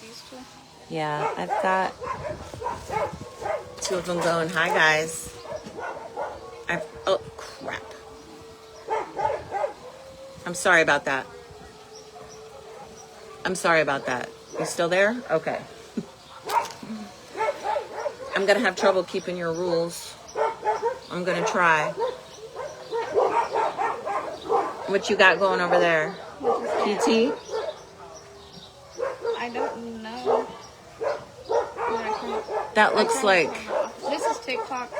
these two? Yeah, I've got 2 of them going. Hi, guys. Oh, crap. I'm sorry about that. I'm sorry about that. You still there? Okay. I'm going to have trouble keeping your rules. I'm going to try. What you got going over there? PT? I don't know. That looks like... This is TikTok.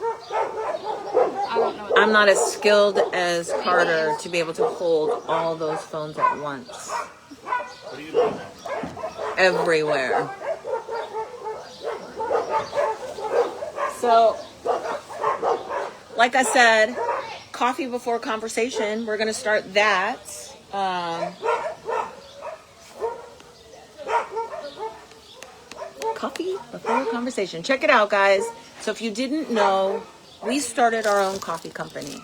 I don't know. I'm not as skilled as Carter to be able to hold all those phones at once. What are you doing? Everywhere. So, like I said, coffee before conversation. We're going to start that. Coffee before conversation. Check it out, guys. So if you didn't know, we started our own coffee company.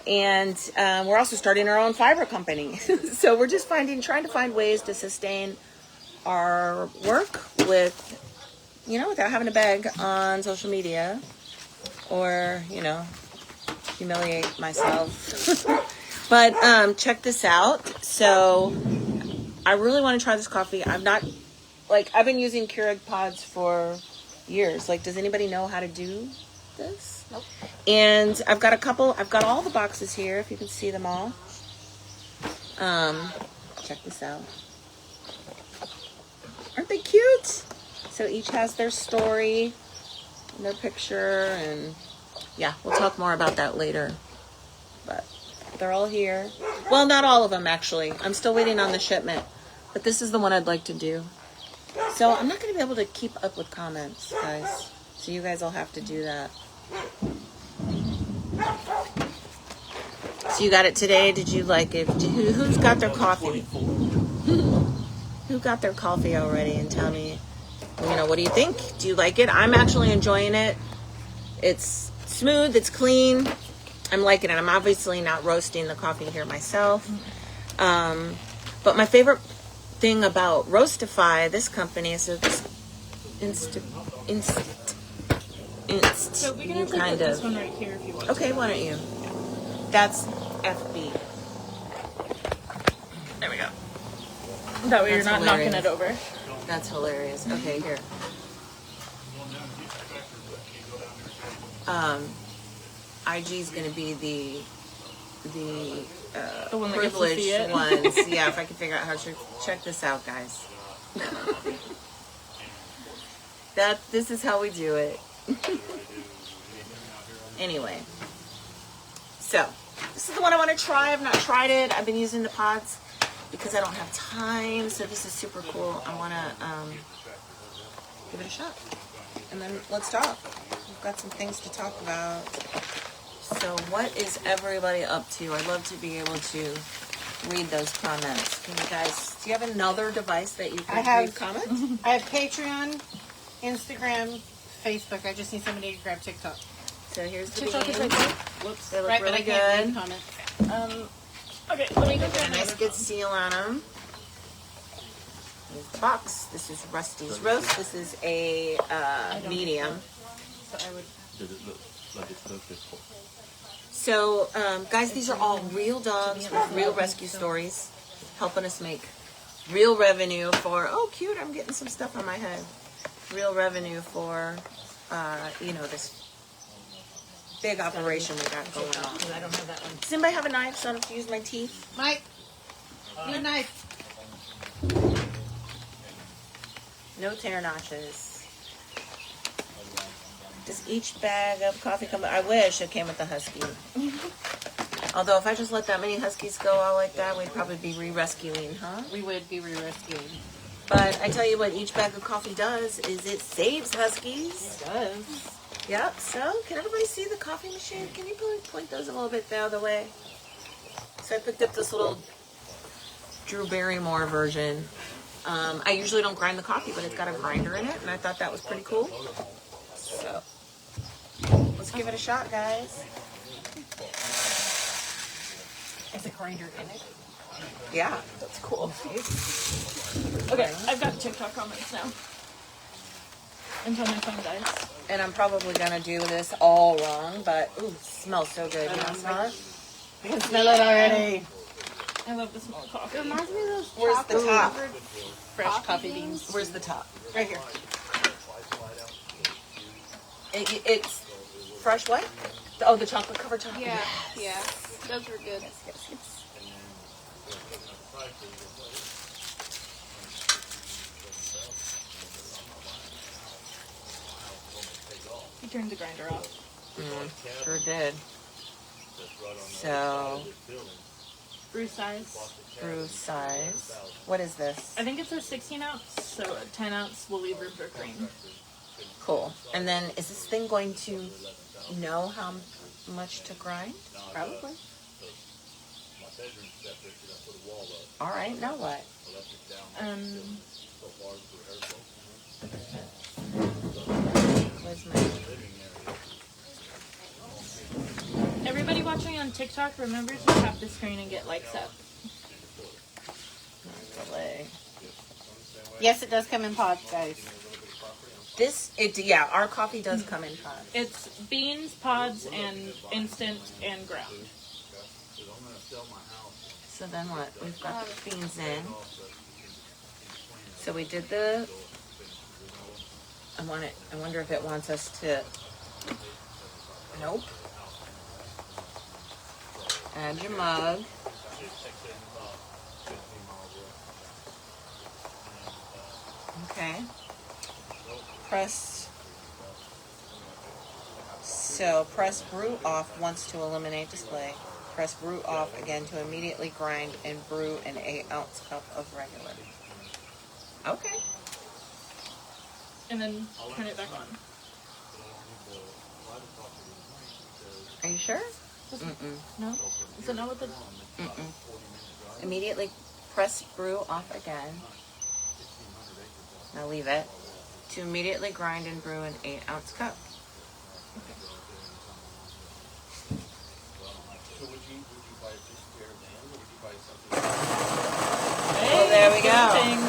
And we're also starting our own fiber company. So we're just trying to find ways to sustain our work with, without having to beg on social media or, humiliate myself. But check this out. So I really want to try this coffee. I've been using Keurig pods for years. Does anybody know how to do this? Nope. And I've got all the boxes here, if you can see them all. Check this out. Aren't they cute? So each has their story and their picture, and yeah, we'll talk more about that later. But they're all here. Well, not all of them, actually. I'm still waiting on the shipment, but this is the one I'd like to do. So I'm not going to be able to keep up with comments, guys. So you guys will have to do that. So you got it today. Did you like it? Who's got their coffee? Who got their coffee already? And tell me, what do you think? Do you like it? I'm actually enjoying it. It's smooth. It's clean. I'm liking it. I'm obviously not roasting the coffee here myself. But my favorite thing about Roastify, this company, is it's So we can actually put this one right here if you want. Okay, why don't you? That's FB. There we go. That way you're That's not hilarious. knocking it over. That's hilarious. Okay, here. IG's gonna be the one that gets to see privileged it. ones. Yeah, if I can figure out how to check this out, guys. This is how we do it. Anyway, so this is the one I want to try. I've not tried it. I've been using the pods because I don't have time. So this is super cool. I want to give it a shot, and then let's talk. We've got some things to talk about. So what is everybody up to? I'd love to be able to read those comments. Can you guys? Do you have another device that you can read comments? I have Patreon, Instagram, Facebook. I just need somebody to grab TikTok. So here's the TikTok is beans. right there. Whoops. They look Right, really but I can't read good. comments. Okay, let me go Got get a nice good seal on them. Here's the box. This is Rusty's Roast. This is a medium. So I would. Does it look like it's cooked? It's cold. So, guys, these are all real dogs with real rescue stories, helping us make real revenue for, oh, cute, I'm getting some stuff on my head. Real revenue for, this big operation we got going on. I don't have that one. Does anybody have a knife so I don't have to use my teeth? Mike, need a knife. No tear notches. Does each bag of coffee come? I wish it came with the husky. Although if I just let that many huskies go all like that, we'd probably be re-rescuing, huh? We would be re-rescuing. But I tell you what each bag of coffee does is it saves huskies. It does. Yep, so can everybody see the coffee machine? Can you point those a little bit the other way? So I picked up this little Drew Barrymore version. I usually don't grind the coffee, but it's got a grinder in it, and I thought that was pretty cool. So let's give it a shot, guys. It's a grinder in it. Yeah. That's cool. Okay, I've got TikTok comments now. Until my phone dies. And I'm probably gonna do this all wrong, but ooh, it smells so good. You want to smell it? I can smell it already. I love the smell of coffee. It reminds me of those Where's the top? chocolate-covered Fresh coffee beans. Where's the top? Right here. It's fresh what? Oh, the chocolate covered top. Yeah, yeah. Those were good. He turned the grinder off. Sure did. So, Brew size. brew size. What is this? I think it's a 16 ounce, so a 10 ounce will leave room for cream. Cool. And then is this thing going to know how much to grind? Probably. All right, now what? Where's my... Everybody watching on TikTok, remember to tap the screen and get likes up. delay? Yes, it does come in pods, guys. Yeah, our coffee does come in pods. It's beans, pods, and instant and ground. So then what? We've got the beans in. So we did the... I wonder if it wants us to... Nope. Add your mug. Okay. Press brew off once to eliminate display. Press brew off again to immediately grind and brew an 8-ounce cup of regular. Okay. And then turn it back on. Are you sure? No? Is it not what the... Immediately press brew off again. Now leave it. To immediately grind and brew an 8-ounce cup. Hey, there we go. And,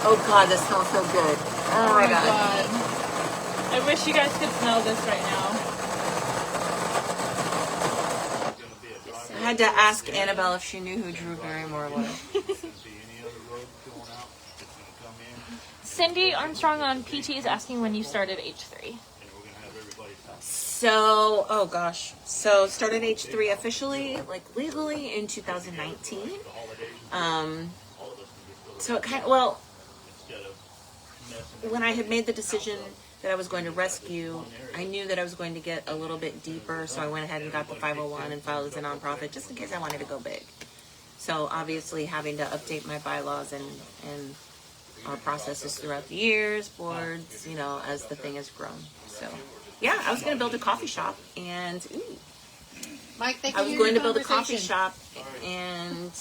Oh God, that smells so good. Oh my God. I wish you guys could smell this right now. I had to ask Annabelle if she knew who Drew Barrymore was. Cindy Armstrong on PT is asking when you started H3. So, oh gosh. So started H3 officially, like legally in 2019. So it kind of, well, when I had made the decision that I was going to rescue, I knew that I was going to get a little bit deeper, so I went ahead and got the 501 and filed as a nonprofit just in case I wanted to go big. So obviously having to update my bylaws and our processes throughout the years, boards, you know, as the thing has grown. So yeah, I was going to build a coffee shop and Mike, I was going to build a coffee shop and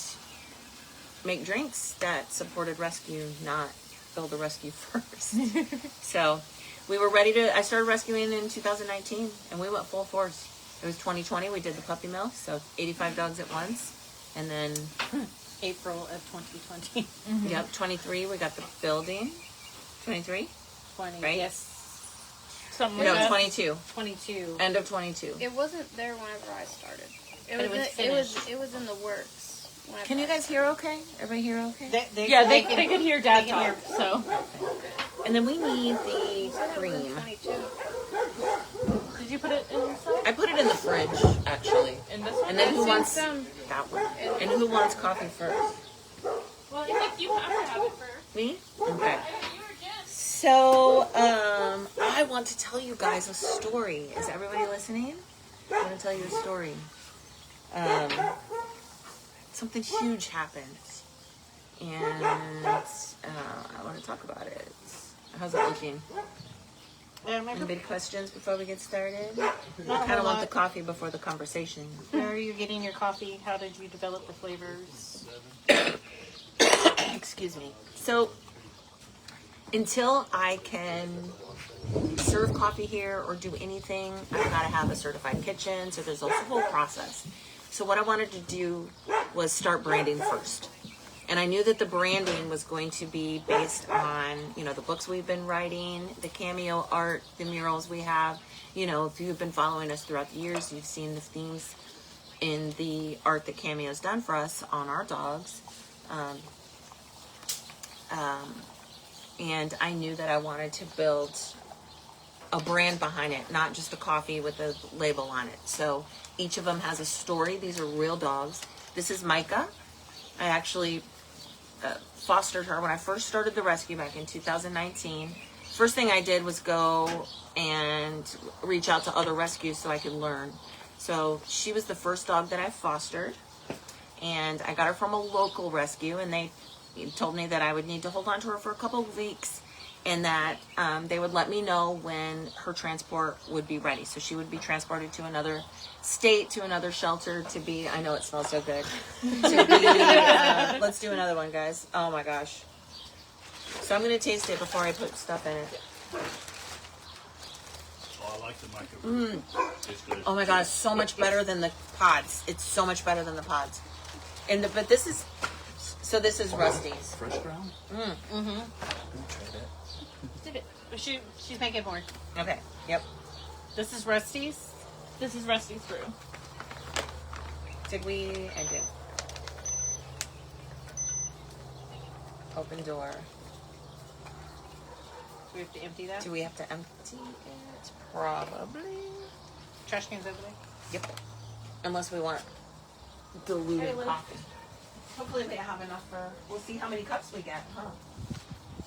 make drinks that supported rescue, not build a rescue first. So we were ready to, I started rescuing in 2019 and we went full force. It was 2020, we did the puppy mill, so 85 dogs at once. And then April of 2020. Yep, 23, we got the building. 23? 20, Right? yes. Something No, like that. 22. 22. End of 22. It wasn't there whenever I started. But it was It was in the works. whenever Can you I guys hear okay? Everybody hear okay? Yeah, they could hear Dad talk, so. And then we need the started. cream. 22. Did you put it inside? I put it in the fridge, actually. In this one? And then who I've wants seen some. that one? And who wants coffee first? Well, I think you have to have it first. Me? Okay. You were just. So, I want to tell you guys a story. Is everybody listening? I want to tell you a story. Something huge happened. And I want to talk about it. How's it looking? Any big questions before we get started? I kind of want the coffee before the conversation. Where are you getting your coffee? How did you develop the flavors? Excuse me. So, until I can serve coffee here or do anything, I've got to have a certified kitchen. So there's also a whole process. So what I wanted to do was start branding first. And I knew that the branding was going to be based on, you know, the books we've been writing, the cameo art, the murals we have. You know, if you've been following us throughout the years, you've seen the themes in the art that Cameo's done for us on our dogs. And I knew that I wanted to build a brand behind it, not just a coffee with a label on it. So each of them has a story. These are real dogs. This is Micah. I actually fostered her when I first started the rescue back in 2019. First thing I did was go and reach out to other rescues so I could learn. So she was the first dog that I fostered, and I got her from a local rescue, and they told me that I would need to hold on to her for a couple of weeks, and that they would let me know when her transport would be ready. So she would be transported to another state, to another shelter to be, I know it smells so good, to be, let's do another one, guys. Oh my gosh. So I'm going to taste it before I put stuff in it. Oh, I like the microwave. It's good. Oh my god, it's so much better than the pods. It's so much better than the pods. But this is, so this is Rusty's. Fresh ground? Mm-hmm. Let me try that. Did it? She's making more. Okay, yep. This is Rusty's. This is Rusty's brew. Did we? I did. Open door. Do we have to empty that? Do we have to empty it? Probably. Trash cans over there. Yep. Unless we want diluted Hey, Liz. coffee. Hopefully they have enough for, we'll see how many cups we get, huh?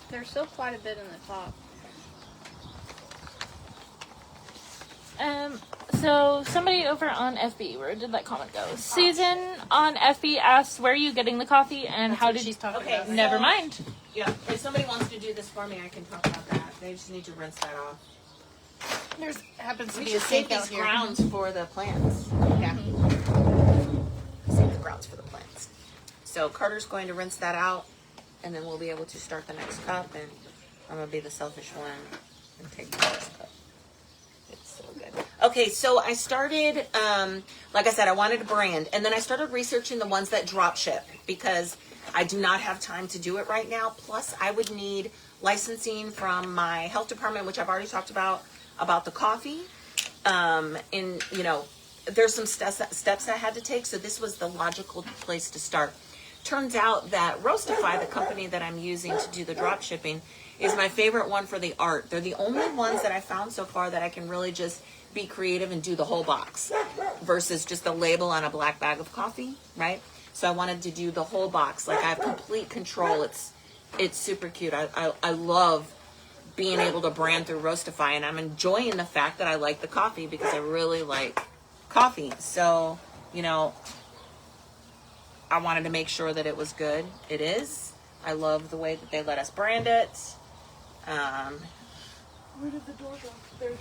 There's still quite a bit in the top. So somebody over on FB, where did that comment go? Susan on FB asked, "Where are you getting the coffee, and how did?" She's talking Okay, about. Never mind. Yeah, if somebody wants to do this for me, I can talk about that. They just need to rinse that off. There's happens to We be should a save sink out these here. grounds for the plants. Yeah. Save the grounds for the plants. So Carter's going to rinse that out, and then we'll be able to start the next cup, and I'm going to be the selfish one and take the next cup. It's so good. Okay, so I started, like I said, I wanted a brand, and then I started researching the ones that drop ship, because I do not have time to do it right now. Plus, I would need licensing from my health department, which I've already talked about the coffee. And, you know, there's some steps I had to take, so this was the logical place to start. Turns out that Roastify, the company that I'm using to do the drop shipping, is my favorite one for the art. They're the only ones that I found so far that I can really just be creative and do the whole box versus just a label on a black bag of coffee, right? So I wanted to do the whole box. Like, I have complete control. It's super cute. I love being able to brand through Roastify, and I'm enjoying the fact that I like the coffee because I really like coffee. So, you know, I wanted to make sure that it was good. It is. I love the way that they let us brand it. Where did the door go? There it is.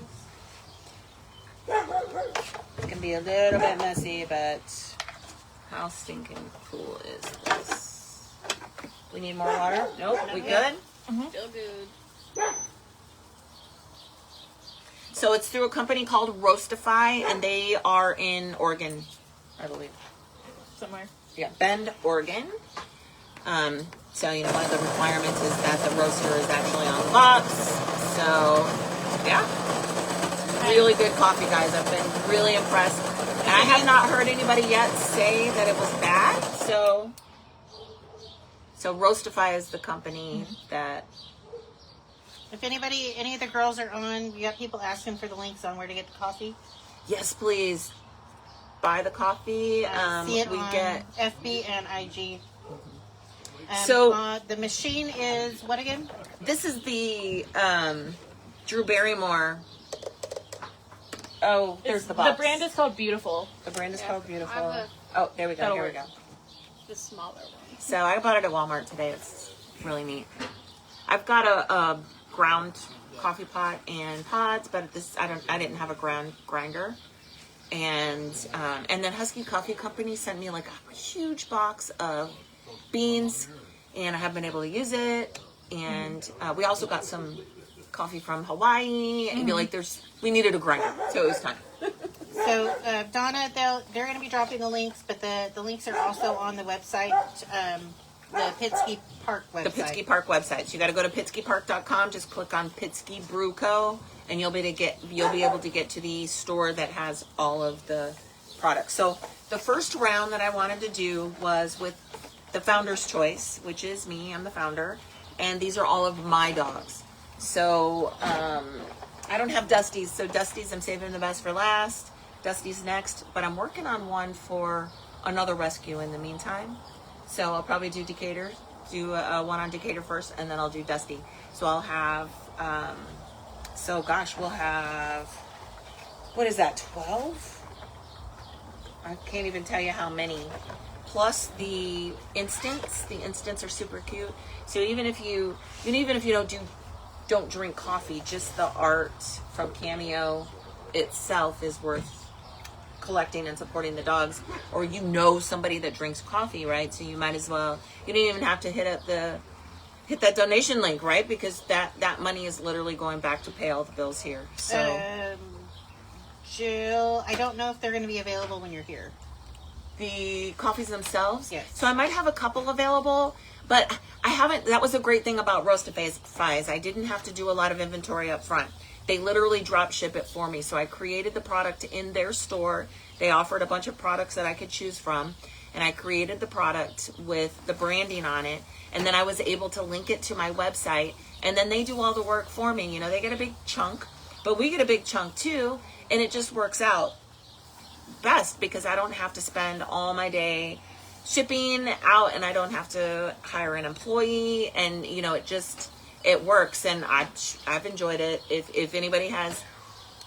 It can be a little bit messy, but how stinking cool is this? We need more water? Nope. We good? Still good. So it's through a company called Roastify, and they are in Oregon, I believe. Somewhere. Yeah, Bend, Oregon. So, you know, one of the requirements is that the roaster is actually on the box. So, yeah. Really good coffee, guys. I've been really impressed. And I have not heard anybody yet say that it was bad. So Roastify is the company that... If any of the girls are on, you got people asking for the links on where to get the coffee. Yes, please. Buy the coffee. See it we on get... FB and IG. So- the machine is what again? This is the Drew Barrymore. Oh, there's the box. The brand is called Beautiful. The brand is Yeah, called Beautiful. I have Oh, there we go. That'll Here we work. go. The smaller one. So I bought it at Walmart today. It's really neat. I've got a ground coffee pot and pods, but I didn't have a ground grinder. And then Husky Coffee Company sent me like a huge box of beans, and I have been able to use it. And we also got some coffee from Hawaii, and like we needed a grinder, so it was time. So Donna, they're going to be dropping the links, but the links are also on the website, the Pittsky Park website. The Pittsky Park website. So you got to go to PittskyPark.com. Just click on Pittsky Brew Co. and you'll be able to get to the store that has all of the products. So the first round that I wanted to do was with the Founder's Choice, which is me. I'm the founder, and these are all of my dogs. So I don't have Dusty's, so Dusty's I'm saving the best for last. Dusty's next, but I'm working on one for another rescue in the meantime. So I'll probably do Decatur, do one on Decatur first, and then I'll do Dusty. So I'll have, we'll have, what is that, 12? I can't even tell you how many. Plus the instants. The instants are super cute. So even if you don't drink coffee, just the art from Cameo itself is worth collecting and supporting the dogs. Or somebody that drinks coffee, right? So you might as well, you don't even have to hit that donation link, right? Because that money is literally going back to pay all the bills here. So Jill, I don't know if they're going to be available when you're here. the coffees themselves. Yes. So I might have a couple available, but I haven't. That was a great thing about Roastifies. I didn't have to do a lot of inventory up front. They literally drop ship it for me. So I created the product in their store. They offered a bunch of products that I could choose from. And I created the product with the branding on it. And then I was able to link it to my website. And then they do all the work for me. You know, they get a big chunk, but we get a big chunk too. And it just works out best because I don't have to spend all my day shipping out, and I don't have to hire an employee. And, you know, it works. And I've enjoyed it. If anybody has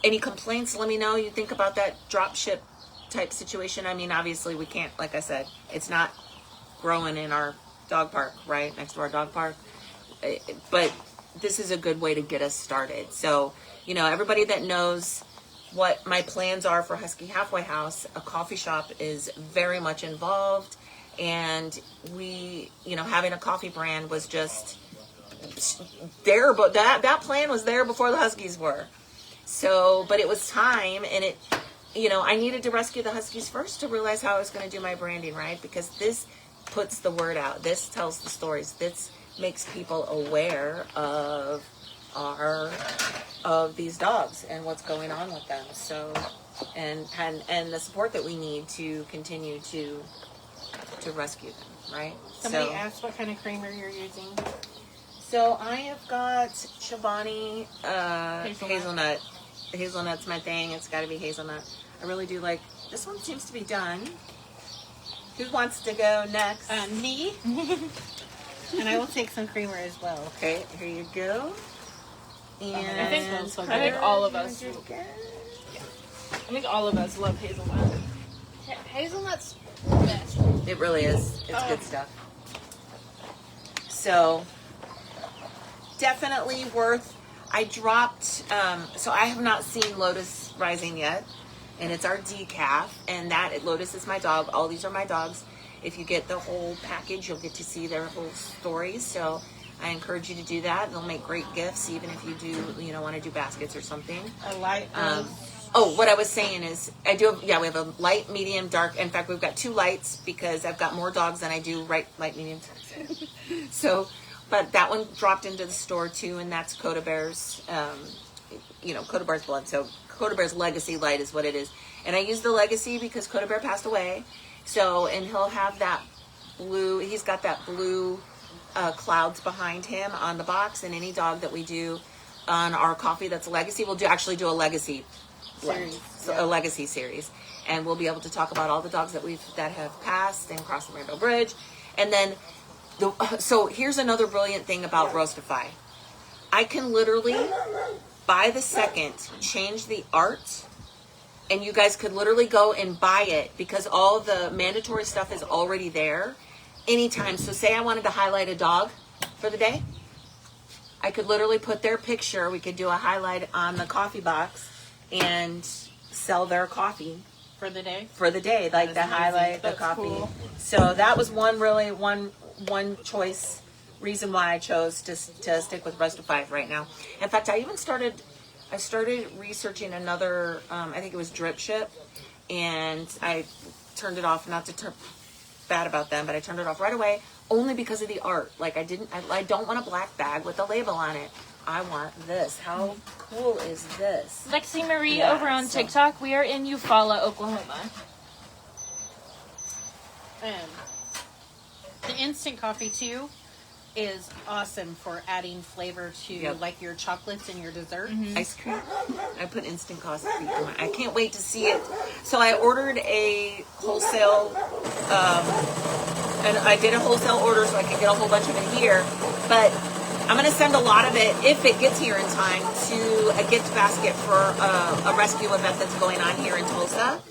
any complaints, let me know. You think about that drop ship type situation. I mean, obviously we can't, like I said, it's not growing in our dog park, right next to our dog park, but this is a good way to get us started. So, you know, everybody that knows what my plans are for Husky Halfway House, a coffee shop is very much involved. And we, you know, having a coffee brand was just there, but that plan was there before the Huskies were. So, but it was time, and it, you know, I needed to rescue the Huskies first to realize how I was going to do my branding, right? Because this puts the word out. This tells the stories. This makes people aware of these dogs and what's going on with them. So, and the support that we need to continue to rescue them, right? Somebody asked what kind of creamer you're using. So I have got Chobani hazelnut. Hazelnut's my thing. It's got to be hazelnut. I really do like, this one seems to be done. Who wants to go next? Me. And I will take some creamer as well. Okay, here you go. And I think all of us. I think all of us love hazelnut. Hazelnut's the best. it really is. It's good stuff. So definitely worth. I dropped, so I have not seen Lotus Rising yet, and it's our decaf, and Lotus is my dog. All these are my dogs. If you get the whole package, you'll get to see their whole stories, so I encourage you to do that. They'll make great gifts, even if you do, you know, want to do baskets or something. A light What I was saying is, we have a light, medium, dark. In fact, we've got 2 lights because I've got more dogs than I do light, medium. So, but that one dropped into the store too, and that's Coda Bear's, Coda Bear's blood. So Coda Bear's Legacy Light is what it is. And I use the Legacy because Coda Bear passed away. So, and he'll have that blue, he's got that blue clouds behind him on the box. And any dog that we do on our coffee that's Legacy, we'll actually do a Legacy blend, a Legacy series. And we'll be able to talk about all the dogs that have passed and crossed the Rainbow Bridge. And then so here's another brilliant thing about Roastify. I can literally, by the second, change the art, and you guys could literally go and buy it because all the mandatory stuff is already there anytime. So say I wanted to highlight a dog for the day, I could literally put their picture. We could do a highlight on the coffee box and sell their coffee for the day. Like to highlight the coffee. Cool. So that was one choice reason why I chose to stick with Roastify right now. In fact, I even started I started researching another, I think it was Drip Ship, and I turned it off, not to turn bad about them, but I turned it off right away, only because of the art. Like, I don't want a black bag with a label on it. I want this. How cool is this? Lexi Marie Yeah, over on so- TikTok. We are in Eufaula, Oklahoma. The instant coffee too is awesome for adding flavor to Yep. like your chocolates and your desserts. Ice cream. I put instant coffee in my, I can't wait to see it. So I ordered a wholesale, and I did a wholesale order so I could get a whole bunch of it here. But I'm going to send a lot of it, if it gets here in time, to a gift basket for a rescue event that's going on here in Tulsa.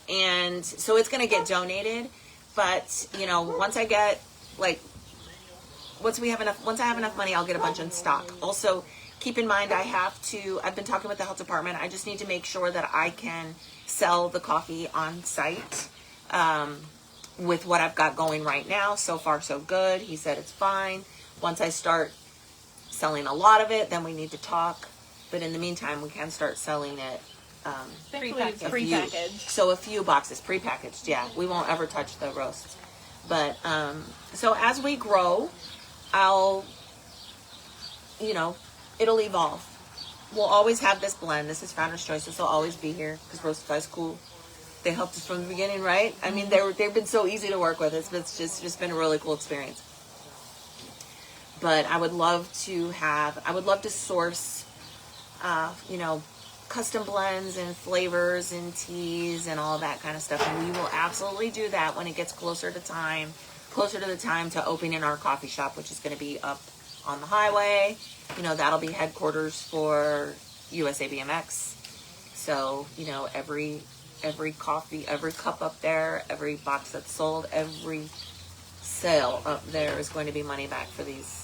And so it's going to get donated. But, you know, once I get, like, once I have enough money, I'll get a bunch in stock. Also, keep in mind, I've been talking with the health department. I just need to make sure that I can sell the coffee on site with what I've got going right now. So far, so good. He said it's fine. Once I start selling a lot of it, then we need to talk. But in the meantime, we can start selling it. Thankfully, it's a prepackaged. few. So a few boxes, prepackaged. Yeah, we won't ever touch the roasts. But so as we grow, I'll, you know, it'll evolve. We'll always have this blend. This is Founder's Choice. This will always be here because Roastify's cool. They helped us from the beginning, right? I mean, they've been so easy to work with. It's just been a really cool experience. But I would love to source, you know, custom blends and flavors and teas and all that kind of stuff. And we will absolutely do that when it gets closer to the time to opening our coffee shop, which is going to be up on the highway. You know, that'll be headquarters for USA BMX. So, you know, every coffee, every cup up there, every box that's sold, every sale up there is going to be money back for these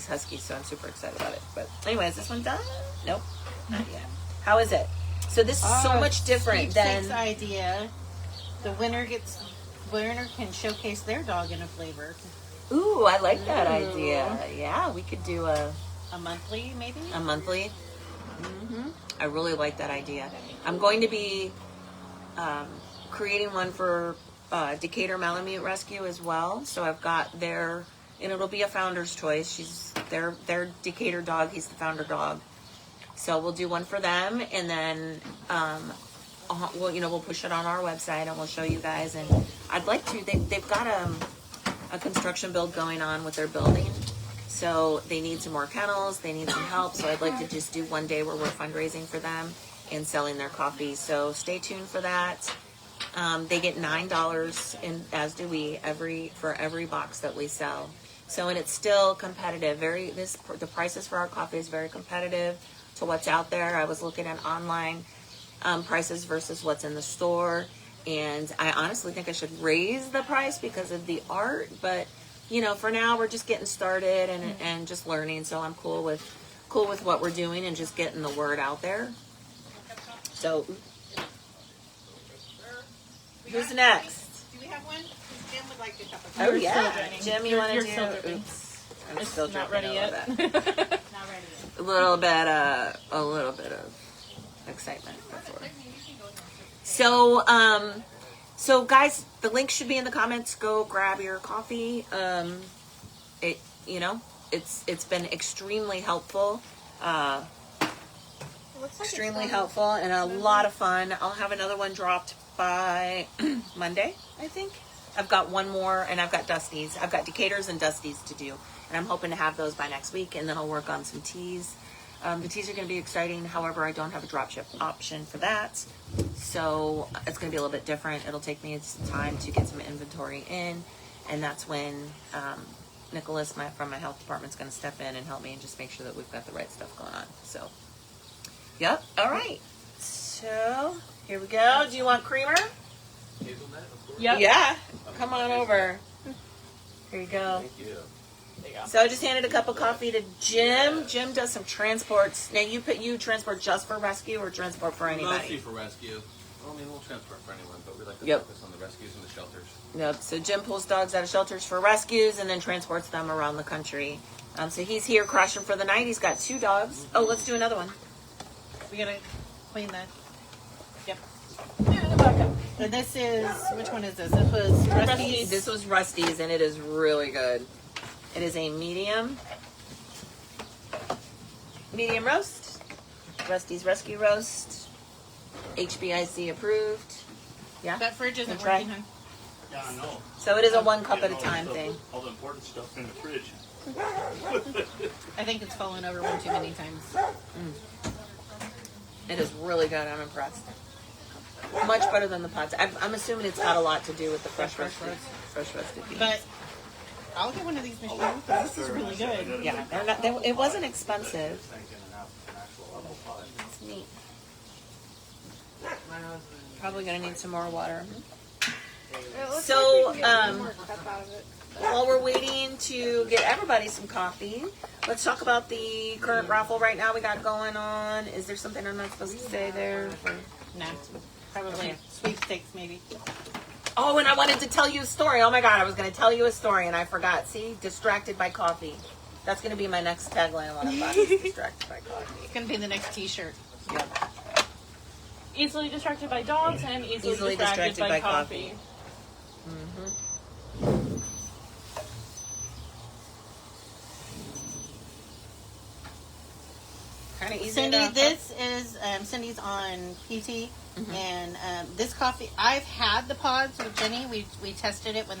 Huskies. So I'm super excited about it. But anyways, is this one done? Nope, not yet. How is it? So this is so much different Sweepstakes than idea. The winner can showcase their dog in a flavor. Ooh, I like that idea. Yeah, we could do a monthly, maybe. A monthly. I really like that idea. I'm going to be creating one for Decatur Malamute Rescue as well. So I've got and it'll be a Founder's Choice. She's their Decatur dog. He's the founder dog. So we'll do one for them, and then we'll push it on our website, and we'll show you guys. And I'd like to. They've got a construction build going on with their building, so they need some more kennels. They need some help. So I'd like to just do one day where we're fundraising for them and selling their coffee. So stay tuned for that. They get $9, and as do we, for every box that we sell. So, and it's still competitive. The prices for our coffee is very competitive to what's out there. I was looking at online prices versus what's in the store, and I honestly think I should raise the price because of the art. But you know, for now we're just getting started and just learning. So I'm cool with what we're doing and just getting the word out there. So who's next? Do we have one? Jim would like to cup of Oh coffee. yeah, Jim, you want to You're do? still dripping. Oops, I'm It's still not dripping ready a yet. little bit. Not ready yet. A little bit of excitement before. So guys, the link should be in the comments. Go grab your coffee. It's been extremely helpful. Extremely helpful and a lot of fun. I'll have another one dropped by Monday, I think. I've got one more, and I've got Dusties. I've got Decaturs and Dusties to do, and I'm hoping to have those by next week, and then I'll work on some teas. The teas are going to be exciting. However, I don't have a drop ship option for that, so it's going to be a little bit different. It'll take me some time to get some inventory in, and that's when Nicholas from my health department is going to step in and help me and just make sure that we've got the right stuff going on. So, yep. All right. So here we go. Do you want creamer? Hazelnut, of course. Yep. Yeah. Come on over. Here you go. Thank you. There you go. So I just handed a cup of coffee to Jim. Jim does some transports. Now you transport just for rescue or transport for Mostly anybody? for rescue. Well, I mean, we'll transport for anyone, but we like to Yep. focus on the rescues and the shelters. Yep. So Jim pulls dogs out of shelters for rescues and then transports them around the country. So he's here crashing for the night. He's got 2 dogs. Oh, let's do another one. We gotta clean that. Yep. And back up. And this is, which one is this? This was Rusty's. This was Rusty's, and it is really good. It is a medium roast. Rusty's Rescue Roast. HBIC approved. Yeah. That fridge isn't Try. working, huh? Yeah, I know. So it is a 1 cup at a Getting all the time stuff- thing. All the important stuff in the fridge. I think it's fallen over one too many times. It is really good. I'm impressed. Much better than the pots. I'm assuming it's got a lot to do with the fresh roasted beef. But I'll get one of these machines. This is really good. Yeah, they're not. It wasn't expensive. It's neat. Probably gonna need some more water. It looks So, like you can get some more stuff out of it. While we're waiting to get everybody some coffee, let's talk about the current raffle right now we got going on. Is there something I'm not supposed to say there? No, probably sweepstakes maybe. Oh, and I wanted to tell you a story. Oh my God, I was going to tell you a story and I forgot. See, distracted by coffee. That's going to be my next tagline on a box. Distracted by coffee. It's gonna be the next T-shirt. Yep. Easily distracted by dogs and easily distracted by coffee. Kind of easy. Cindy, enough. this is Cindy's on PT, and this coffee. I've had the pods with Jenny. We tested it when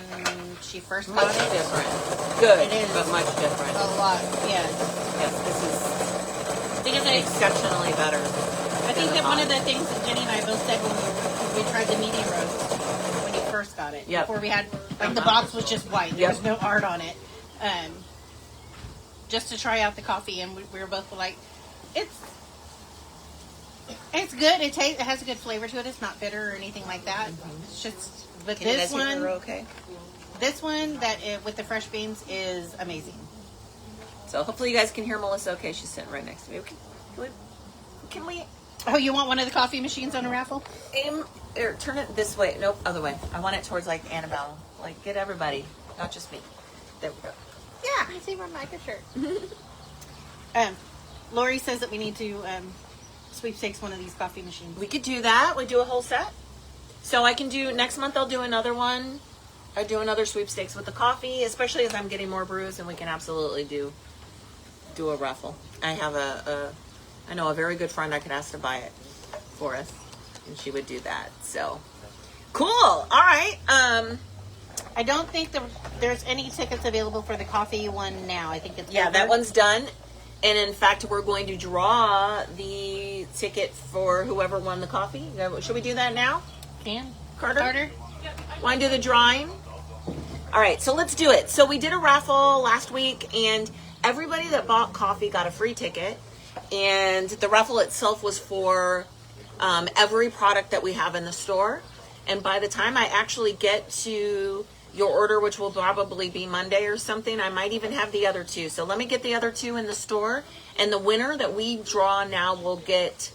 she first Much bought it. different. Good, It is. but much different. A lot, yeah. Yes, this is Because exceptionally better. I think that one of the things that Jenny and I both said when we tried the medium roast when you first got it, Yep. before we had the box was just white. There was no art on it. Just to try out the coffee, and we were both like, it's good. It has a good flavor to it. It's not bitter or anything like that. It's just, but Can you this guys hear one, her okay? this one with the fresh beans is amazing. So hopefully you guys can hear Melissa okay. She's sitting right next to me. Can we Oh, you want one of the coffee machines on a raffle? aim or turn it this way? Nope, other way. I want it towards like Annabelle. Like get everybody, not just me. There we go. Yeah. I see my Micah shirt. Lori says that we need to sweepstakes one of these coffee machines. We could do that. We do a whole set. So I can do next month. I'll do another one. I do another sweepstakes with the coffee, especially as I'm getting more brews, and we can absolutely do a raffle. I have I know a very good friend I could ask to buy it for us, and she would do that. So cool. All right. I don't think there's any tickets available for the coffee one now. I think it's Yeah, over. that one's done. And in fact, we're going to draw the ticket for whoever won the coffee. Should we do that now? Carter? Want to do the drawing? All right, so let's do it. So we did a raffle last week, and everybody that bought coffee got a free ticket. And the raffle itself was for every product that we have in the store. And by the time I actually get to your order, which will probably be Monday or something, I might even have the other two. So let me get the other two in the store. And the winner that we draw now will get,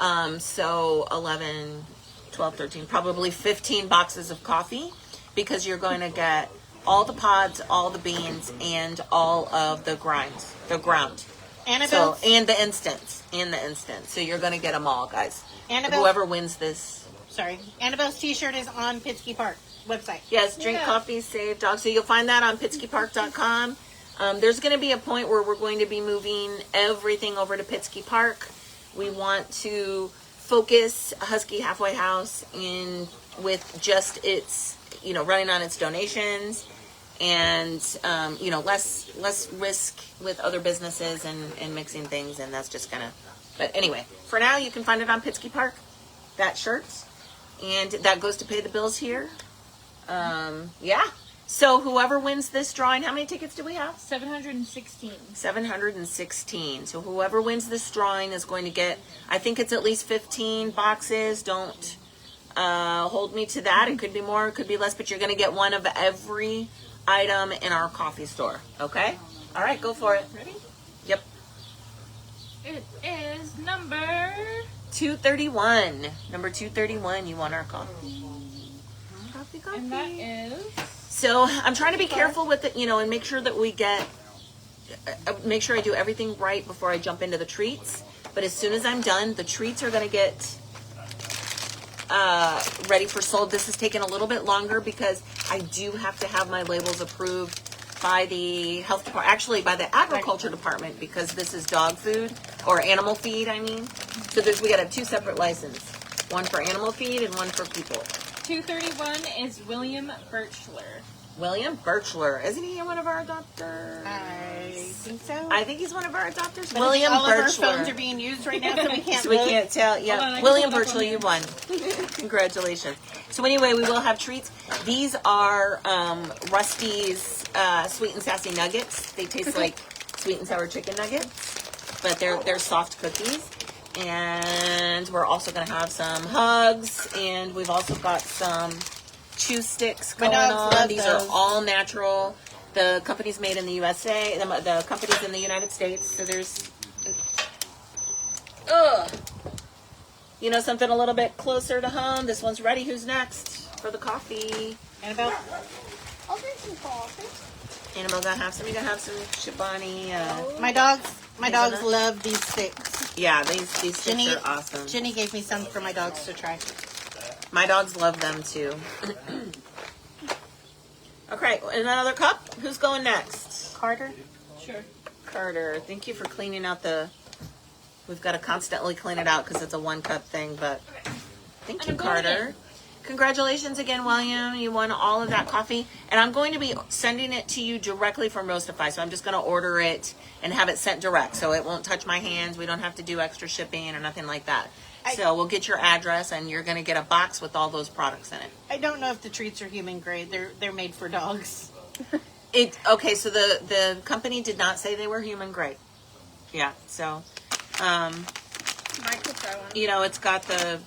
11, 12, 13, probably 15 boxes of coffee, because you're going to get all the pods, all the beans, and all of the ground. Annabelle. So, and the instants. So you're going to get them all, guys. Annabelle. Whoever wins this. Sorry. Annabelle's T-shirt is on Pittsky Park website. Yes, drink coffee, save dogs. So you'll find that on PitskyPark.com. There's going to be a point where we're going to be moving everything over to Pittsky Park. We want to focus Husky Halfway House in with just its, running on its donations, and less risk with other businesses and mixing things, and that's just gonna. But anyway, for now, you can find it on Pittsky Park. That shirt, and that goes to pay the bills here. Yeah. So whoever wins this drawing, how many tickets do we have? 716. 716. So whoever wins this drawing is going to get, I think it's at least 15 boxes. Don't hold me to that. It could be more, it could be less, but you're going to get one of every item in our coffee store. Okay? All right, go for it. Ready? Yep. It is number 231. Number 231, you want our coffee. Coffee. And that is So I'm trying to be careful with it, and make sure that we get, make sure I do everything right before I jump into the treats. But as soon as I'm done, the treats are going to get ready for sold. This has taken a little bit longer because I do have to have my labels approved by the health department, actually by the agriculture department, because this is dog food or animal feed, I mean. So we got to have 2 separate licenses, one for animal feed and one for people. 231 is William Birchler. William Birchler, isn't he one of our adopters? I think so. I think he's one of our adopters. But William all of our Birchler. phones are being used right now, so we can't. So we look. can't tell. Hold on, Yeah, I can William pull it up on Birchler, here. you won. Congratulations. So anyway, we will have treats. These are Rusty's sweet and sassy nuggets. They taste like sweet and sour chicken nuggets, but they're soft cookies. And we're also going to have some hugs, and we've also got some chew sticks My going dogs on. love These those. are all natural. The company's made in the USA. The company's in the United States. So there's, you know, something a little bit closer to home. This one's ready. Who's next for the coffee? Annabelle. I'll drink some coffee. Annabelle gonna have some. You gonna have some Chobani. My dogs Hazelnut? love these sticks. Yeah, these sticks Jenny, are awesome. Jenny gave me some for my dogs to try. My dogs love them too. Okay, another cup. Who's going next? Carter. Sure. Carter. Thank you for cleaning out the. We've got to constantly clean it out because it's a 1-cup thing, but thank you, And I'm going Carter. in. Congratulations again, William. You won all of that coffee. And I'm going to be sending it to you directly from Roastify. So I'm just going to order it and have it sent direct. So it won't touch my hands. We don't have to do extra shipping or nothing like that. So we'll get your address and you're going to get a box with all those products in it. I don't know if the treats are human grade. They're made for dogs. Okay, so the company did not say they were human grade. Yeah, so, Mike will try one. you know, it's got the,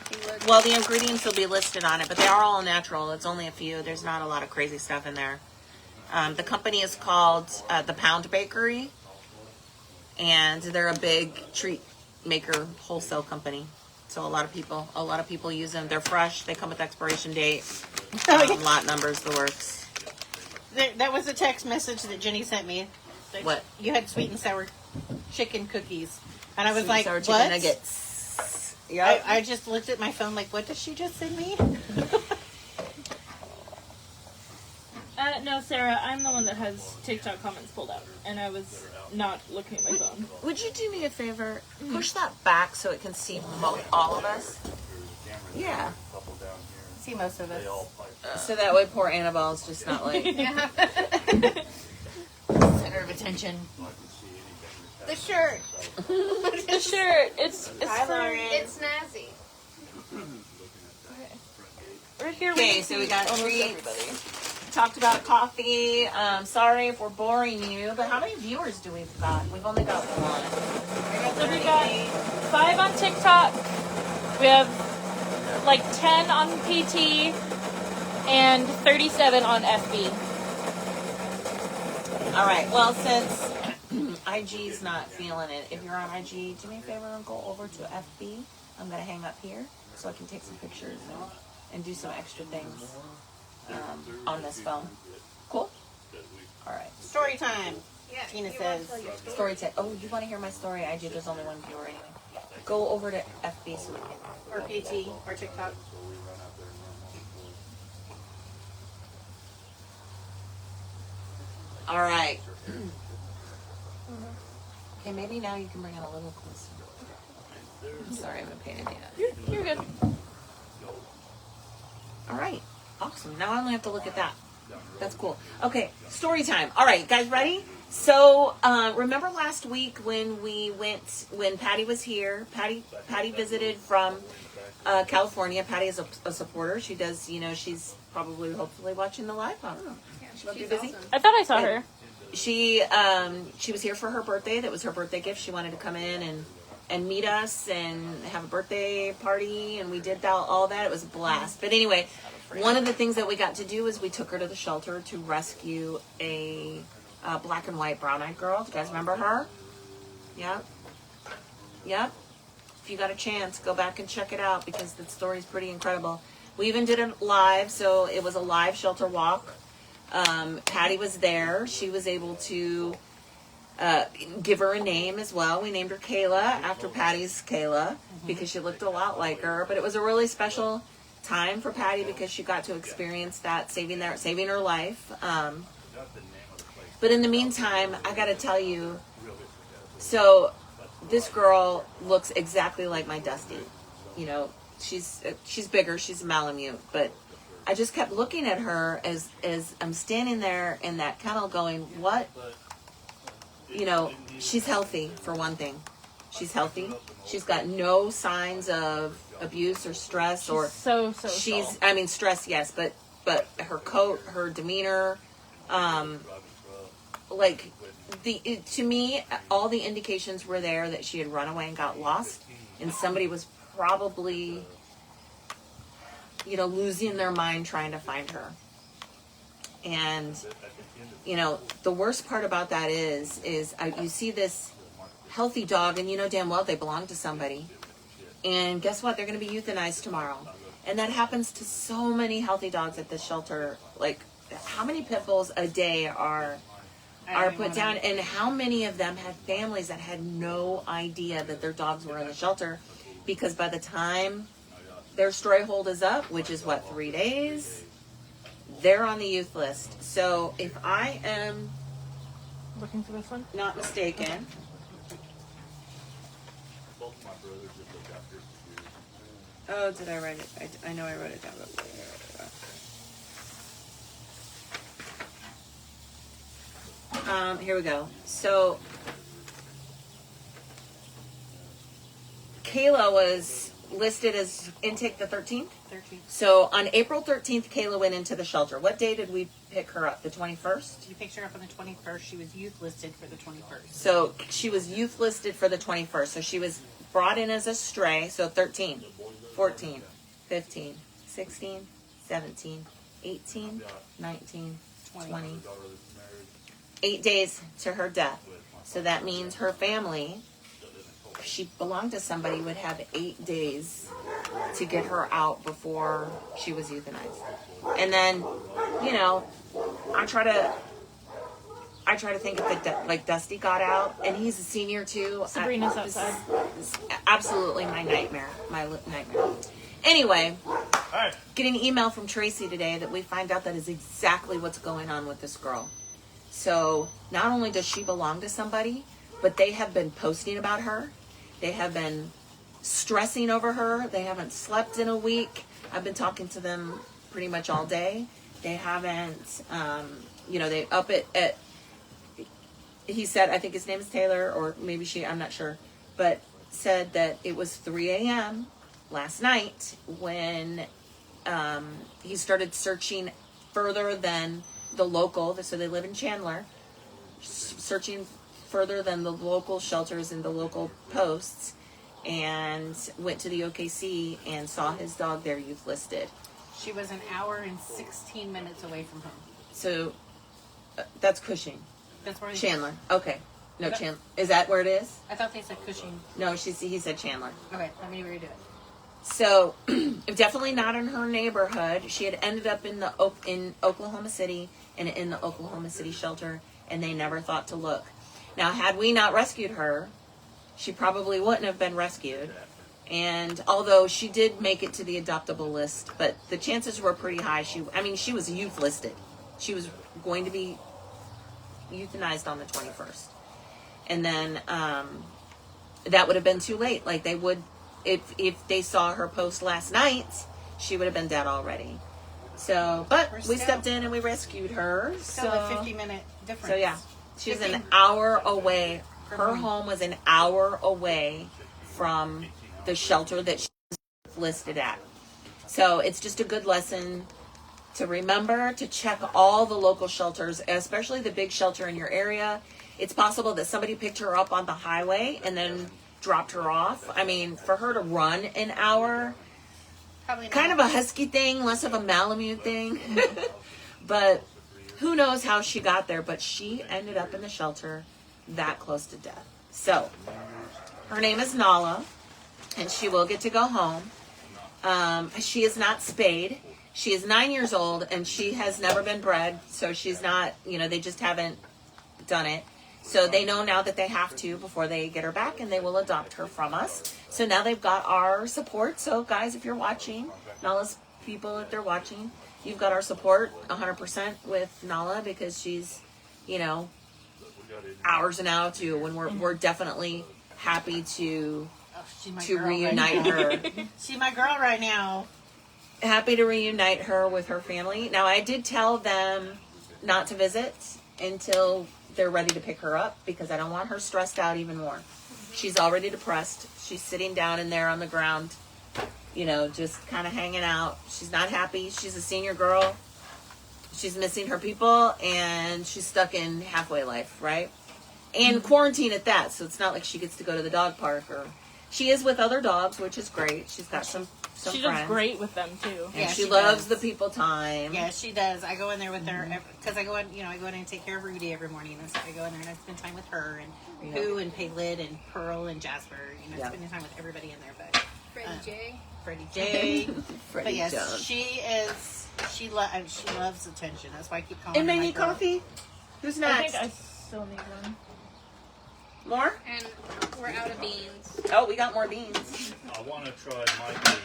He would. well, the ingredients will be listed on it, but they are all natural. It's only a few. There's not a lot of crazy stuff in there. The company is called the Pound Bakery, and they're a big treat maker wholesale company. So a lot of people use them. They're fresh. They come with expiration date, lot numbers, the works. That was a text message that Jenny sent me. That What? You had sweet and sour chicken cookies. And I was Sweet like, sour what? chicken nuggets. Yep. I just looked at my phone like, what did she just send me? No, Sarah, I'm the one that has TikTok comments pulled out, and I was not looking at my phone. Would you do me a favor? Push that back so it can see all of us. Yeah. See most of us. So that way poor Annabelle's just not like... Center of attention. The shirt. The shirt, it's Hi, for... Lauren. It's snazzy. Right here. Okay, can so see we got almost treats. everybody. Talked about coffee. Sorry if we're boring you, but how many viewers do we've got? We've only got one. So we got 5 on TikTok. We have like 10 on PT and 37 on FB. All right. Well, since IG's not feeling it, if you're on IG, do me a favor and go over to FB. I'm gonna hang up here so I can take some pictures and do some extra things on this phone. Cool. All right. Story time. Yeah. Tina you wanna says. tell your story? Story time. Oh, you want to hear my story? IG. There's only one viewer anyway. Go over to FB so we can. Or PT or TikTok. All right. Okay, maybe now you can bring it a little closer. I'm sorry, I'm a pain in the ass. You're good. All right. Awesome. Now I only have to look at that. That's cool. Okay, story time. All right, guys, ready? So, remember last week when when Patty was here? Patty visited from California. Patty is a supporter. She does, she's probably, hopefully watching the live. I don't know. She must be busy. Awesome. I thought I saw her. She was here for her birthday. That was her birthday gift. She wanted to come in and meet us and have a birthday party, and we did all that. It was a blast. But anyway, one of the things that we got to do is we took her to the shelter to rescue a black and white brown-eyed girl. Do you guys remember her? Yep. Yep. If you got a chance, go back and check it out because the story's pretty incredible. We even did it live, so it was a live shelter walk. Patty was there. She was able to give her a name as well. We named her Kayla after Patty's Kayla because she looked a lot like her. But it was a really special time for Patty because she got to experience that, saving her life. But in the meantime, I got to tell you, so this girl looks exactly like my Dusty. You know, she's bigger, she's Malamute, but I just kept looking at her as I'm standing there in that kennel going, what? You know, she's healthy for one thing. She's healthy. She's got no signs of abuse or stress or She's I mean stress, yes, but her coat, her demeanor, like to me, all the indications were there that she had run away and got lost, and somebody was probably, you know, losing their mind trying to find her. And you know, the worst part about that is you see this healthy dog, and you know damn well they belong to somebody. And guess what? They're going to be euthanized tomorrow. And that happens to so many healthy dogs at this shelter. Like, how many pit bulls a day are put down, and how many of them had families that had no idea that their dogs were in the shelter, because by the time their stray hold is up, which is what, 3 days, they're on the youth list. So if I am looking for this one. not mistaken, oh, did I write it? I know I wrote it down. Here we go. So Kayla was listed as intake the 13th. 13. So on April 13th, Kayla went into the shelter. What day did we pick her up? The 21st? You picked her up on the 21st. She was youth listed for the 21st. So she was youth listed for the 21st. So she was brought in as a stray. So 13, 14, 15, 16, 17, 18, 19, 20. 8 days to her death. So that means her family, if she belonged to somebody, would have 8 days to get her out before she was euthanized. And then, you know, I try to think if like Dusty got out, and he's a senior too. Sabrina's outside. This is absolutely my nightmare. Anyway, getting an email from Tracy today that we find out that is exactly what's going on with this girl. So not only does she belong to somebody, but they have been posting about her. They have been stressing over her. They haven't slept in a week. I've been talking to them pretty much all day. They haven't, you know, they up at, he said, I think his name is Taylor, or maybe she, I'm not sure, but said that it was 3 a.m. last night when he started searching further than the local, so they live in Chandler, searching further than the local shelters and the local posts, and went to the OKC and saw his dog there youth listed. She was an hour and 16 minutes away from home. So that's Cushing. That's where Chandler. Okay. No, Chandler. Is that where it is? I thought they said Cushing. No, he said Chandler. Okay, let me redo it. So definitely not in her neighborhood. She had ended up in Oklahoma City and in the Oklahoma City shelter, and they never thought to look. Now, had we not rescued her, she probably wouldn't have been rescued. And although she did make it to the adoptable list, but the chances were pretty high. She was youth listed. She was going to be euthanized on the 21st. And then that would have been too late. Like they would, if they saw her post last night, she would have been dead already. So, but we stepped in and we rescued her. Still a 50-minute difference. So yeah, she was an hour away. Her home was an hour away from the shelter that she was listed at. So it's just a good lesson to remember to check all the local shelters, especially the big shelter in your area. It's possible that somebody picked her up on the highway and then dropped her off. I mean, for her to run an hour, Probably not. kind of a husky thing, less of a Malamute thing. But who knows how she got there, but she ended up in the shelter that close to death. So her name is Nala, and she will get to go home. She is not spayed. She is 9 years old, and she has never been bred, so she's not, they just haven't done it. So they know now that they have to before they get her back, and they will adopt her from us. So now they've got our support. So guys, if you're watching, Nala's people, if they're watching, you've got our support 100% with Nala, because she's, you know, hours and out too. When we're definitely happy to She's my to girl reunite right her. She's my girl right now. Happy to reunite her with her family. Now, I did tell them not to visit until they're ready to pick her up, because I don't want her stressed out even more. She's already depressed. She's sitting down in there on the ground, you know, just kind of hanging out. She's not happy. She's a senior girl. She's missing her people, and she's stuck in halfway life, right? And quarantine at that, so it's not like she gets to go to the dog park. Or she is with other dogs, which is great. She's got some She friends. does great with them too. And Yeah, she she loves does. the people time. Yeah, she does. I go in there with her because I go in, I go in and take care of Rudy every morning, and so I go in there and I spend time with her and Yeah. Pooh and Piglet and Pearl and Jasper. Yeah. Spending time with everybody in there. But Freddie J. Freddie J. Freddie But yes, Jones. she loves attention. That's why I keep calling And her they my need girl. coffee. Who's I next? think I still need one. More? And we're out of beans. Oh, we got more beans. I want to try Michael's.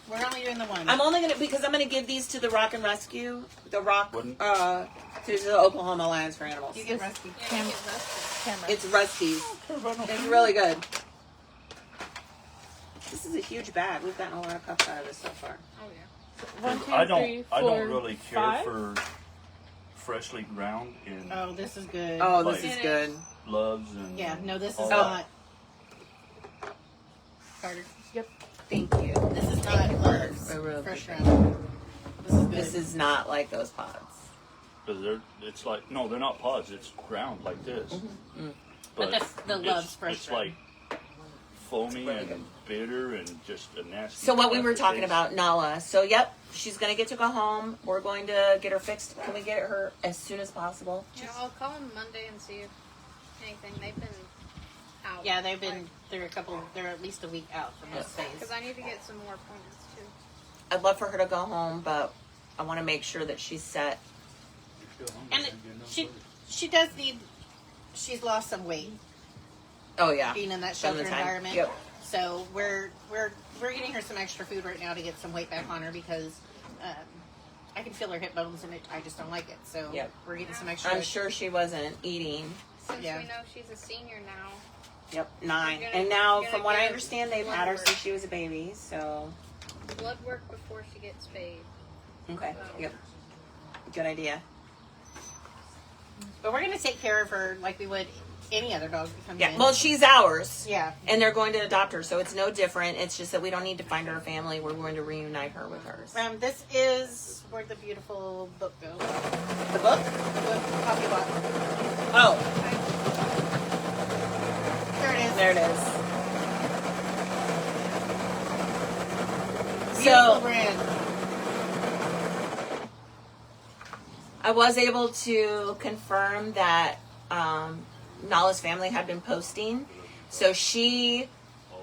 We're only doing the one. I'm only gonna because I'm gonna give these to the Rock and Rescue, to Wouldn't- the Oklahoma Alliance for Animals. You get Rusty. Yeah, Cam- you get rusted. Camera. It's Rusty's. It's really good. This is a huge bag. We've gotten a lot of cups out of this so far. Oh yeah. 1, 2, I don't 3, I 4, don't really care 5. for freshly ground in Oh, this is good. Oh, this Like- is good. loves and Yeah, no, this is all not. Carter, Yep. Thank you. this is not Love's I really fresh appreciate round. This is good. This is not like those pods. Because it's like no, they're not pods. It's ground like this. But that's the it's- Love's fresh It's round. like foamy really and good. bitter and just a nasty. So what we were talking aftertaste. about, Nala. So yep, she's gonna get to go home. We're going to get her fixed. Can we get her as soon as possible? Yeah, I'll call them Monday and see if anything. They've been out. Yeah, they're at least a week out from most Because days. I need to get some more appointments too. I'd love for her to go home, but I want to make sure that she's set. And she does need, she's lost some weight Oh yeah, being in that Some of shelter the time. environment. Yep. So we're getting her some extra food right now to get some weight back on her because I can feel her hip bones and I just don't like it. So Yep. we're getting some extra. I'm sure she wasn't eating. Since Yeah. we know she's a senior now, Yep, 9. You're gonna- And now, you're from gonna what I get understand, they've blood had her work. since she was a baby. So blood work before she gets spayed. okay, yep, good idea. But we're gonna take care of her like we would any other dog that comes Yeah, in. well, she's ours. Yeah. And they're going to adopt her, so it's no different. It's just that we don't need to find her a family. We're going to reunite her with hers. This is where the beautiful book goes. The book? The book, copy box. Oh, There it is. there it is. Beautiful So brand. I was able to confirm that Nala's family had been posting. So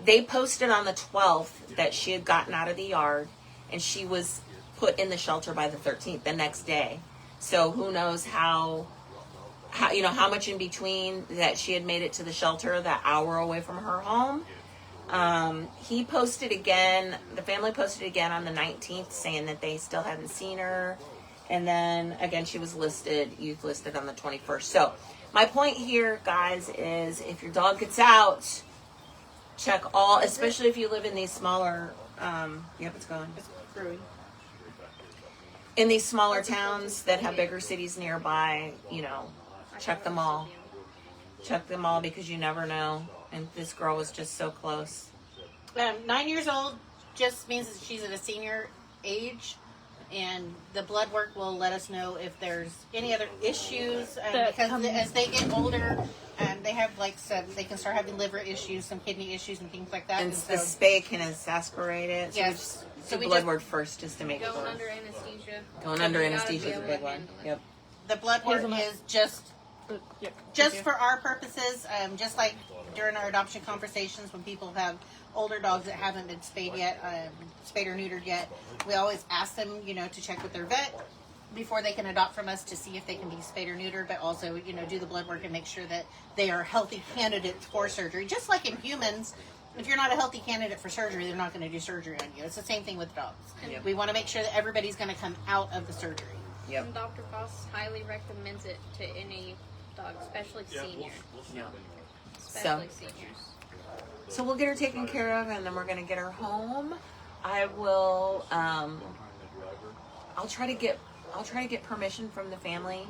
they posted on the 12th that she had gotten out of the yard, and she was put in the shelter by the 13th, the next day. So who knows how much in between that she had made it to the shelter, that hour away from her home. He posted again, the family posted again on the 19th saying that they still hadn't seen her. And then again, she was youth listed on the 21st. So my point here, guys, is if your dog gets out, check all, especially if you live in these smaller, yep, it's going. It's brewing. In these smaller towns that have bigger cities nearby, check them all. Check them all because you never know. And this girl was just so close. 9 years old just means that she's at a senior age, and the blood work will let us know if there's any other issues. Because as they get older, they have they can start having liver issues, some kidney issues, and things like that. And And the spay can exasperate it. So Yes. we just So do we blood just- work first just to make Going sure. under anesthesia. Going under You gotta anesthesia be is a able big to one. handle it. Yep. the blood work Hazelnut. is just Yep. Just for our purposes, just like during our adoption conversations when people have older dogs that haven't been spayed yet, spayed or neutered yet, we always ask them, to check with their vet before they can adopt from us to see if they can be spayed or neutered, but also, you know, do the blood work and make sure that they are healthy candidates for surgery. Just like in humans, if you're not a healthy candidate for surgery, they're not going to do surgery on you. It's the same thing with dogs. Yep. We want to make sure that everybody's going to come out of the surgery. Yep. And Dr. Foss highly recommends it to any dog, especially senior. Yeah. Especially seniors. So we'll get her taken care of, and then we're gonna get her home. I will. I'll try to get permission from the family,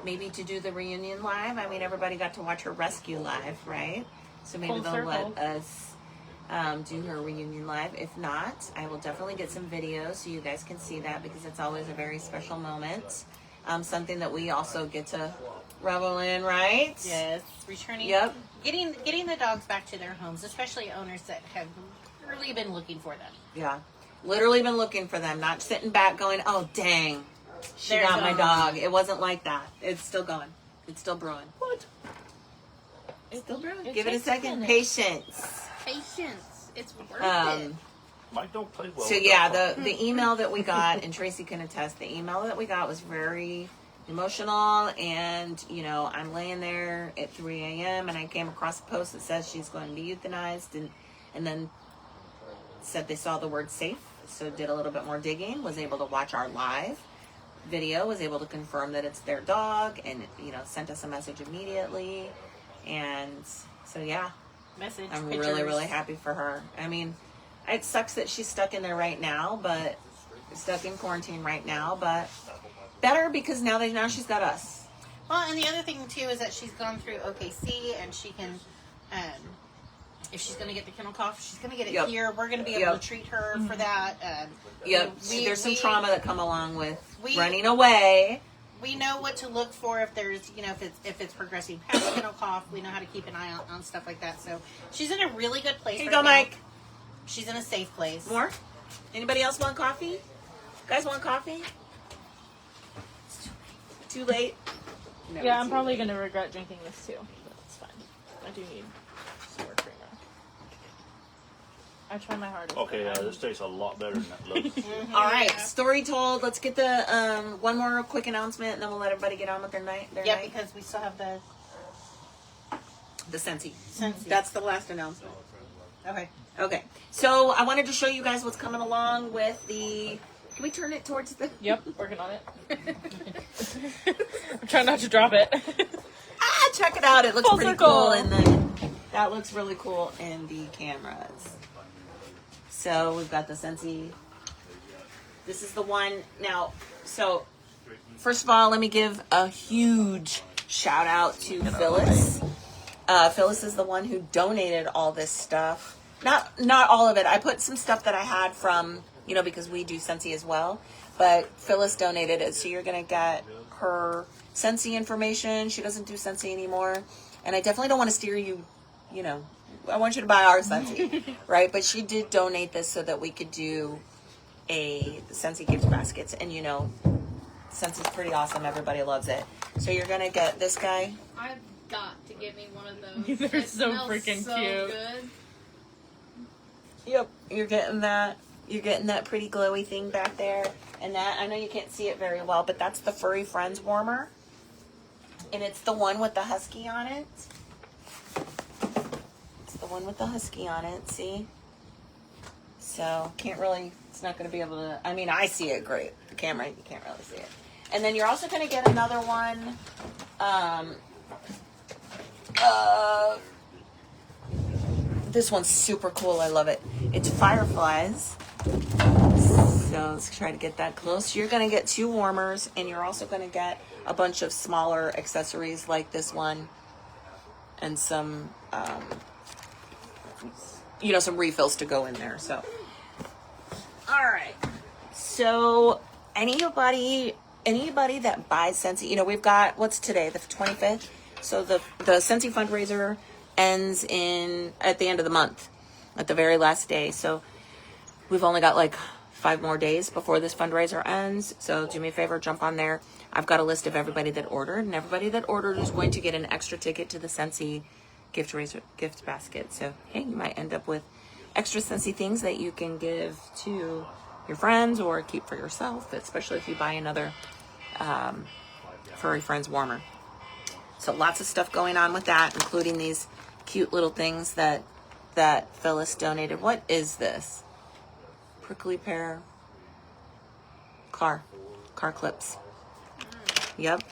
maybe to do the reunion live. I mean, everybody got to watch her rescue live, right? So maybe Full they'll circle. let us do her reunion live. If not, I will definitely get some videos so you guys can see that, because it's always a very special moment. Something that we also get to revel in, right? Yes. Returning. Yep. Getting the dogs back to their homes, especially owners that have really been looking for them. Yeah. Literally been looking for them, not sitting back going, oh, dang, she They're got my gone. dog. It wasn't like that. It's still going. It's still brewing. What? It's still brewing. It Give it a takes a second. minute. Patience. Patience. It's worth it. Mike don't play well. So with yeah, that the email that we got, and Tracy can attest, the email that we got was very emotional. And you know, I'm laying there at 3 a.m. and I came across a post that says she's going to be euthanized, and then said they saw the word safe. So did a little bit more digging, was able to watch our live video, was able to confirm that it's their dog, and you know, sent us a message immediately. And so yeah, Message. I'm pictures. really happy for her. I mean, it sucks that she's stuck in there right now, but stuck in quarantine right now, but better because now she's got us. Well, and the other thing too is that she's gone through OKC, and she can, if she's going to get the kennel cough, she's going to get it Yep. here. We're going to be able Yep. to treat her for that. Yep. we- There's some we- trauma that come along with we- running away. We know what to look for if there's, you know, if it's progressing past kennel cough. We know how to keep an eye on stuff like that. So she's in a really good place. Here you right go, now. Mike. She's in a safe place. More? Anybody else want coffee? Guys want coffee? Too late? Never Yeah, I'm too probably late. gonna regret drinking this too, but it's fine. I do need some more creamer. I try my hardest. Okay, but yeah, this tastes a lot better than that looks. All right, Yeah. story told. Let's get the one more quick announcement, and then we'll let everybody get on with their night. Yeah, because we still have the Scentsy. Scentsy. That's the last announcement. okay. Okay, so I wanted to show you guys what's coming along with the. Can we turn it towards the? Yep, working on it. I'm trying not to drop it. Check it out. It looks Full pretty circle. cool, and then that looks really cool in the cameras. So we've got the Scentsy. This is the one now. So first of all, let me give a huge shout out to Phyllis. Phyllis is the one who donated all this stuff. Not all of it. I put some stuff that I had from, you know, because we do Scentsy as well. But Phyllis donated it, so you're gonna get her Scentsy information. She doesn't do Scentsy anymore, and I definitely don't want to steer you. You know, I want you to buy our Scentsy, right? But she did donate this so that we could do a Scentsy gift baskets, and you know, Scentsy's pretty awesome. Everybody loves it. So you're gonna get this guy. I've got to give me one of those. They're It so smells freaking so cute. Good. Yep, you're getting that. You're getting that pretty glowy thing back there. And that, I know you can't see it very well, but that's the Furry Friends warmer. And it's the one with the husky on it. It's the one with the husky on it, see? So, can't really, it's not going to be able to, I mean, I see it great. The camera, you can't really see it. And then you're also going to get another one. This one's super cool. I love it. It's fireflies. So let's try to get that close. You're going to get 2 warmers, and you're also going to get a bunch of smaller accessories like this one, and some, you know, some refills to go in there. So, all right. So anybody that buys Scentsy, you know, we've got, what's today, the 25th? So the Scentsy fundraiser ends at the end of the month, at the very last day. So we've only got like 5 more days before this fundraiser ends. So do me a favor, jump on there. I've got a list of everybody that ordered, and everybody that ordered is going to get an extra ticket to the Scentsy gift basket. So hey, you might end up with extra Scentsy things that you can give to your friends or keep for yourself, especially if you buy another Furry Friends warmer. So lots of stuff going on with that, including these cute little things that Phyllis donated. What is this? Prickly pear car clips. Yep,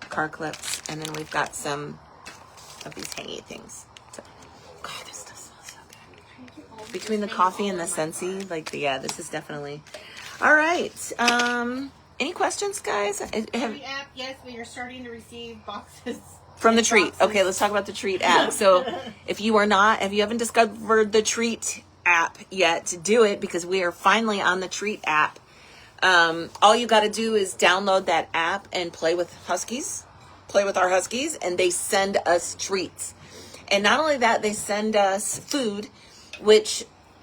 car clips. And then we've got some of these hangy things. So, God, this stuff smells so good. Between the coffee and the Scentsy, this is definitely... All right. Any questions, guys? Treat app, yes, we are starting to receive boxes. From the Treat. Okay, let's talk about the Treat app. So if you haven't discovered the Treat app yet, do it, because we are finally on the Treat app. All you got to do is download that app and play with our Huskies, and they send us treats. And not only that, they send us food,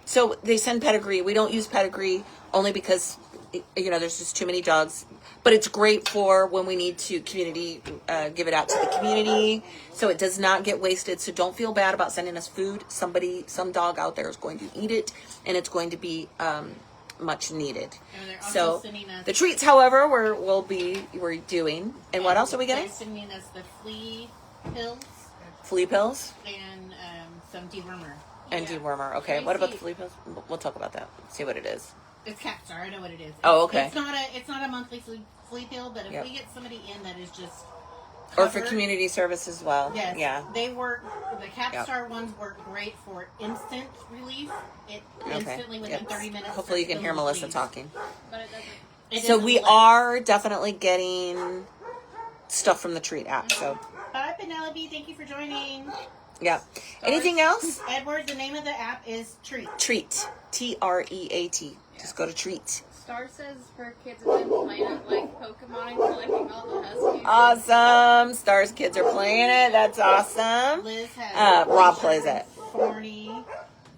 so they send pedigree. We don't use pedigree only because, there's just too many dogs. But it's great for when we need to give it out to the community, so it does not get wasted. So don't feel bad about sending us food. Some dog out there is going to eat it, and it's going to be much needed. So the treats, however, we're doing. And what else are we getting? They're sending us the flea pills. Flea pills? And some dewormer. And dewormer. Okay. What about the flea pills? We'll talk about that. See what it is. It's Capstar. I know what it is. Oh, okay. It's not a monthly flea pill, but if we get somebody in that is just covered, or for community service as well. Yes. Yeah. They work. The Capstar ones work great for instant relief. Instantly within 30 minutes. Hopefully you can hear Melissa talking. But it doesn't. So we are definitely getting stuff from the Treat app. So. Bye, Penelope. Thank you for joining. Yeah. Anything else? Edward, the name of the app is Treat. Treat. TREAT. Just go to Treat. Star says her kids have been playing it like Pokemon and collecting all the Huskies. Awesome. Star's kids are playing it. That's awesome. Liz has Rob plays it. Forney.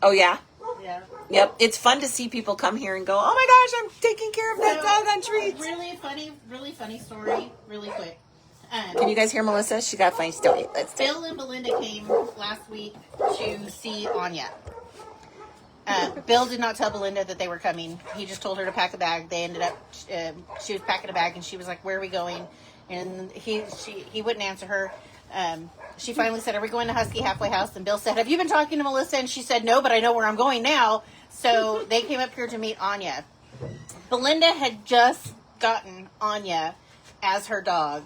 Oh, yeah? Yeah. Yep. It's fun to see people come here and go, oh my gosh, I'm taking care of that dog on Treats. Really funny story. Really quick. Can you guys hear Melissa? She got a funny story. Let's do it. Bill and Belinda came last week to see Anya. Bill did not tell Belinda that they were coming. He just told her to pack a bag. They ended up, she was packing a bag, and she was like, where are we going? And he wouldn't answer her. She finally said, are we going to Husky Halfway House? And Bill said, have you been talking to Melissa? And she said, no, but I know where I'm going now. So they came up here to meet Anya. Belinda had just gotten Anya as her dog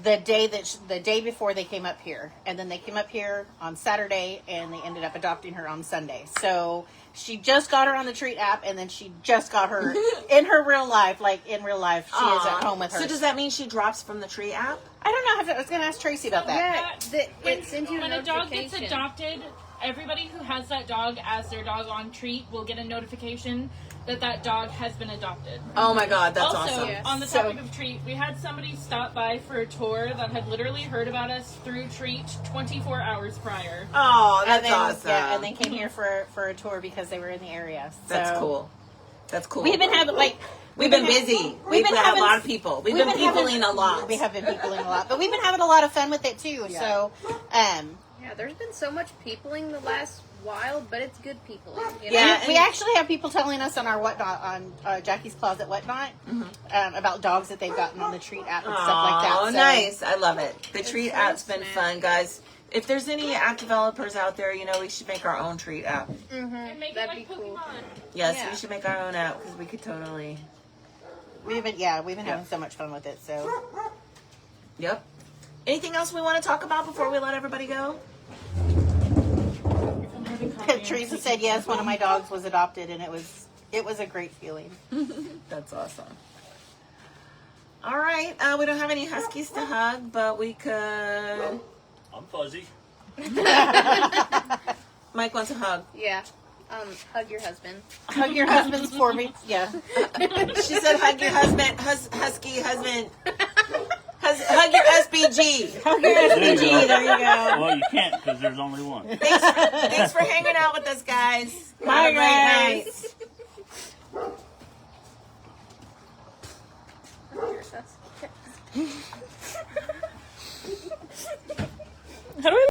the day before they came up here, and then they came up here on Saturday, and they ended up adopting her on Sunday. So she just got her on the Treat app, and then she just got her in her real life. Like in real life, she is at home with her. So does that mean she drops from the Treat app? I don't know. I was going to ask Tracy about that. Yeah, it sends you when a dog gets adopted, everybody who has that dog as their dog on Treat will get a notification that dog has been adopted. Oh my God, that's also, awesome. On the topic of Treat, we had somebody stop by for a tour that had literally heard about us through Treat 24 hours prior. Oh, that's awesome. Yeah, and they came here for a tour because they were in the area. So. That's cool. That's cool. We've been having We've been busy. We've been having a lot of people. We've been peopling a lot. We have been peopling a lot, but we've been having a lot of fun with it too. Yeah. So, yeah, there's been so much peopling the last while, but it's good peopling. You know? Yeah, we actually have people telling us on our Whatnot, on Jackie's Closet Whatnot, about dogs that they've gotten on the Treat app and stuff like that. Oh, so. Nice. I love it. The Treat app's been fun, guys. If there's any app developers out there, we should make our own Treat app. And make That'd it like be cool. Pokemon. Yes, we should make our own app because we could totally. We've been having so much fun with it. So. Yep. Anything else we want to talk about before we let everybody go? Teresa said yes. One of my dogs was adopted, and it was a great feeling. That's awesome. All right, we don't have any Huskies to hug, but we could. I'm fuzzy. Mike wants a hug. Yeah. Hug your husband. Hug your husband's for me. Yeah. She said, "Hug your husband, husky husband. Hug your SBG. Hug your SBG. There you go." Well, you can't because there's only one. Thanks for hanging out with us, guys. Bye, guys. That's How do I